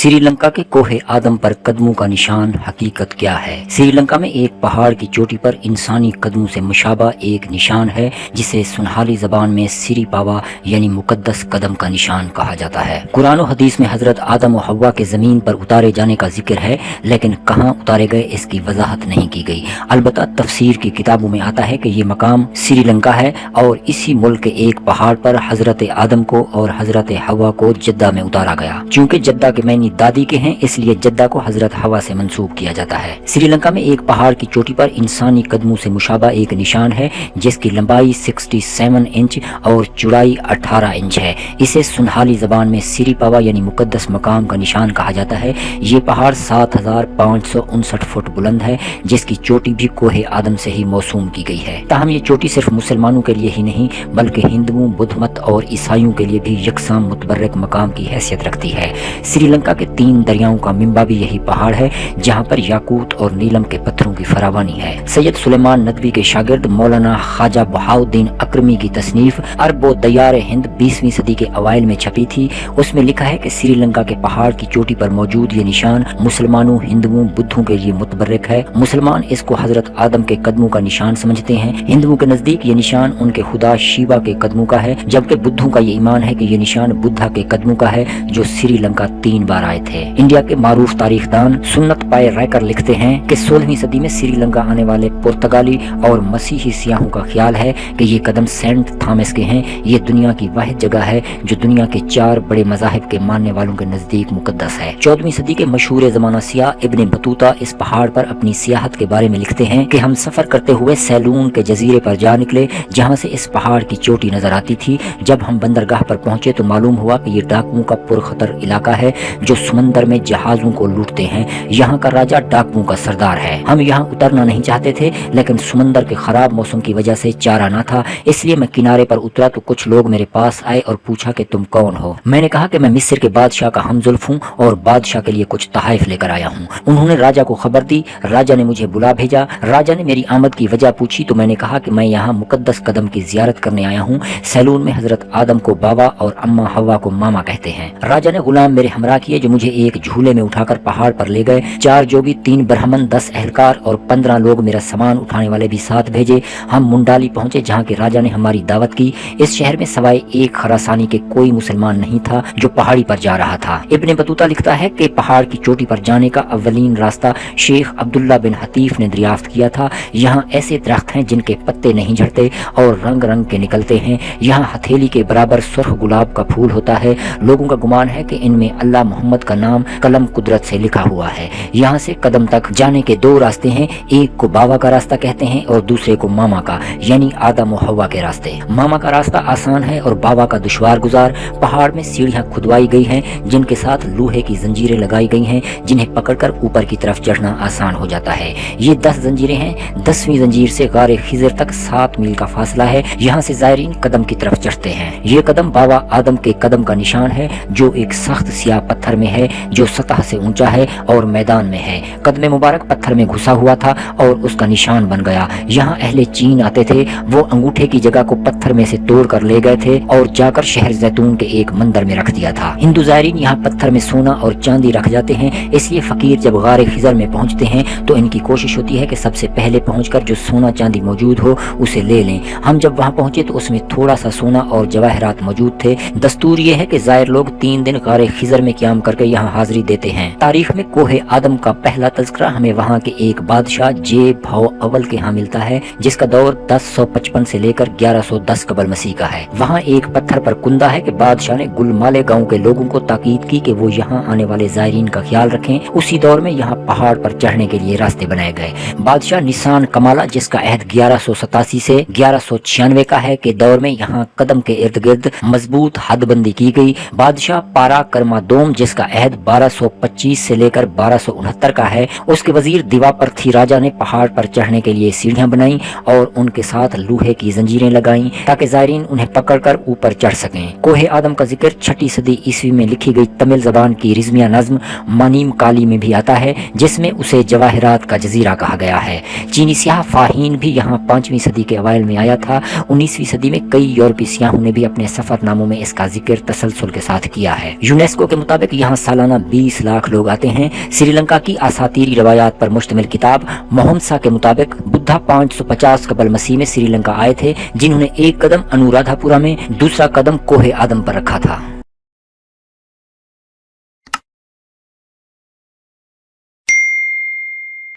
श्री लंका के कोहे आदम पर कदमों का निशान हकीकत क्या है? श्रीलंका में एक पहाड़ की चोटी पर इंसानी कदमों से मुशाबा एक निशान है जिसे सुनहली जबान में सिरी पावा यानी मुकद्दस कदम का निशान कहा जाता है। कुरान और हदीस में हजरत आदम और हव्वा के जमीन पर उतारे जाने का जिक्र है, लेकिन कहाँ उतारे गए इसकी वजाहत नहीं की गई। अलबत्ता तफसीर की किताबों में आता है कि ये मकाम श्रीलंका है और इसी मुल्क के एक पहाड़ पर हजरत आदम को और हजरत हव्वा को जद्दा में उतारा गया। चूंकि जद्दा के मैनी दादी के हैं, इसलिए जद्दा को हजरत हवा से मंसूब किया जाता है। श्रीलंका में एक पहाड़ की चोटी पर इंसानी कदमों से मुशाबा एक निशान है जिसकी लंबाई 67 इंच और चौड़ाई 18 इंच है। इसे सुनहली जबान में सिरी पावा यानी मुकद्दस मकाम का निशान कहा जाता है। ये पहाड़ 7559 फुट बुलंद है जिसकी चोटी भी कोहे आदम से ही मौसूम की गई है। ताहम ये चोटी सिर्फ मुसलमानों के लिए ही नहीं बल्कि हिंदुओं, बुद्ध मत और ईसाइयों के लिए भी यकसां मुतबर्रक मकाम की हैसियत रखती है। श्रीलंका के 3 दरियाओं का मिंबा भी यही पहाड़ है जहाँ पर याकूत और नीलम के पत्थरों की फरावानी है। सैयद सुलेमान नदवी के शागिर्द मौलाना ख्वाजा बहाउद्दीन अकरमी की तसनीफ अरब दयार हिंद 20वीं सदी के अवाइल में छपी थी। उसमें लिखा है कि श्रीलंका के पहाड़ की चोटी पर मौजूद ये निशान मुसलमानों, हिंदुओं, बुद्धों के लिए मुतबर्रक है। मुसलमान इसको हजरत आदम के कदमों का निशान समझते हैं। हिंदुओं के नजदीक ये निशान उनके खुदा शिवा के कदमों का है, जबकि बुद्धों का ये ईमान है कि ये निशान बुद्धा के कदमों का है जो श्रीलंका 3 बार आए थे। इंडिया के मारूफ तारीखदान सुन्नत पाए रैकर लिखते हैं कि 16वीं सदी में श्रीलंका आने वाले पुर्तगाली और मसीही सियाहों का ख्याल है कि ये कदम सेंट थॉमस के हैं। ये दुनिया की वाहिद जगह है जो दुनिया के 4 बड़े मज़ाहिब के मानने वालों के नजदीक मुकद्दस है। 14वीं सदी के मशहूर ज़माना सियाह इब्ने बतूता इस पहाड़ पर अपनी सियाहत के बारे में लिखते हैं कि हम सफर करते हुए सैलून के जजीरे पर जा निकले जहाँ से इस पहाड़ की चोटी नजर आती थी। जब हम बंदरगाह पर पहुंचे तो मालूम हुआ कि ये डाकुओं का पुरखतर इलाका है जो समंदर में जहाजों को लूटते हैं। यहाँ का राजा डाकुओं का सरदार है। हम यहाँ उतरना नहीं चाहते थे, लेकिन समंदर के खराब मौसम की वजह से चारा ना था, इसलिए मैं किनारे पर उतरा तो कुछ लोग मेरे पास आए और पूछा कि तुम कौन हो। मैंने कहा कि मैं मिस्र के बादशाह का हमजुल्फ हूँ और बादशाह के लिए कुछ तहाइफ लेकर आया हूँ। उन्होंने राजा को खबर दी। राजा ने मुझे बुला भेजा। राजा ने मेरी आमद की वजह पूछी तो मैंने कहा कि मैं यहाँ मुकद्दस कदम की जियारत करने आया हूँ। सैलून में हजरत आदम को बाबा और अम्मा हवा को मामा कहते हैं। राजा ने गुलाम मेरे हमरा किए जो मुझे एक झूले में उठाकर पहाड़ पर ले गए। 4 जोगी, 3 ब्राह्मण, 10 एहलकार और 15 लोग मेरा सामान उठाने वाले भी साथ भेजे। हम मुंडाली पहुंचे जहाँ के राजा ने हमारी दावत की। इस शहर में सवाए एक खरासानी के कोई मुसलमान नहीं था जो पहाड़ी पर जा रहा था। इब्ने बतूता लिखता है कि पहाड़ की चोटी पर जाने का अव्वलीन रास्ता शेख अब्दुल्ला बिन हतीफ ने दरियाफ्त किया था। यहाँ ऐसे दरख्त हैं जिनके पत्ते नहीं झड़ते और रंग रंग के निकलते हैं। यहाँ हथेली के बराबर सुर्ख गुलाब का फूल होता है। लोगों का गुमान है कि इनमें अल्लाह मोहम्मद का नाम कलम कुदरत से लिखा हुआ है। यहाँ से कदम तक जाने के 2 रास्ते हैं, एक को बाबा का रास्ता कहते हैं और दूसरे को मामा का, यानी आदम और हवा के रास्ते। मामा का रास्ता आसान है और बाबा का दुश्वार गुजार। पहाड़ में सीढ़ियां खुदवाई गई हैं जिनके साथ लोहे की जंजीरें लगाई गई हैं जिन्हें पकड़कर ऊपर की तरफ चढ़ना आसान हो जाता है। ये 10 जंजीरें हैं। 10वीं जंजीर से गारे खिजर तक 7 मील का फासला है। यहाँ से जायरीन कदम की तरफ चढ़ते हैं। ये कदम बाबा आदम के कदम का निशान है जो एक सख्त सियाह पत्थर में है जो सतह से ऊंचा है और मैदान में है। कदम मुबारक पत्थर में घुसा हुआ था और उसका निशान बन गया। यहाँ अहले चीन आते थे, वो अंगूठे की जगह को पत्थर में से तोड़ कर ले गए थे और जाकर शहर जैतून के एक मंदिर में रख दिया था। हिंदू जायरीन यहाँ पत्थर में सोना और चांदी रख जाते हैं, इसलिए फकीर जब गारे खिजर में पहुँचते हैं तो इनकी कोशिश होती है कि सबसे पहले पहुँचकर जो सोना चांदी मौजूद हो उसे ले लें। हम जब वहाँ पहुँचे तो उसमें थोड़ा सा सोना और जवाहरात मौजूद थे। दस्तूर ये है कि जायर लोग 3 दिन गारे खिजर में क़याम करके यहाँ हाजिरी देते हैं। तारीख में कोहे आदम का पहला तज़किरा हमें वहाँ के एक बादशाह जे भाव अव्वल के यहाँ मिलता है जिसका दौर 1055 से लेकर 1110 कबल मसीह का है। वहाँ एक पत्थर पर कुंदा है कि बादशाह ने गुलमाले गांव के लोगों को ताकीद की कि वो यहाँ आने वाले जायरीन का ख्याल रखें। उसी दौर में यहाँ पहाड़ पर चढ़ने के लिए रास्ते बनाए गए। बादशाह निसान कमाला जिसका अहद 1187 से 1196 का है के दौर में यहाँ कदम के इर्द गिर्द मजबूत हदबंदी की गई। बादशाह पारा करमादोम जिसका अहद 1225 से लेकर 1269 का है, उसके वजीर दिवापर थी राजा ने पहाड़ पर चढ़ने के लिए सीढ़ियां बनाई और उनके साथ लोहे की जंजीरें लगाई ताकि जायरीन उन्हें पकड़कर ऊपर चढ़ सकें। कोहे आदम का जिक्र 6ठी सदी ईस्वी में लिखी गई तमिल जबान की रिजमिया नज्म मनीम काली में भी आता है जिसमें उसे जवाहरात का जजीरा कहा गया है। चीनी सियाह फाहीन भी यहाँ 5वीं सदी के अवाइल में आया था। 19वीं सदी में कई यूरोपीय सियाहों ने भी अपने सफरनामों में इसका जिक्र तसलसल के साथ किया है। यूनेस्को के मुताबिक यहाँ जहां सालाना 20 लाख लोग आते हैं। श्रीलंका की असातीरी रवायात पर मुश्तमिल किताब मोहम्सा के मुताबिक बुद्धा 550 कबल मसीह में श्रीलंका आए थे, जिन्होंने एक कदम अनुराधापुरा में, दूसरा कदम कोहे आदम पर रखा था।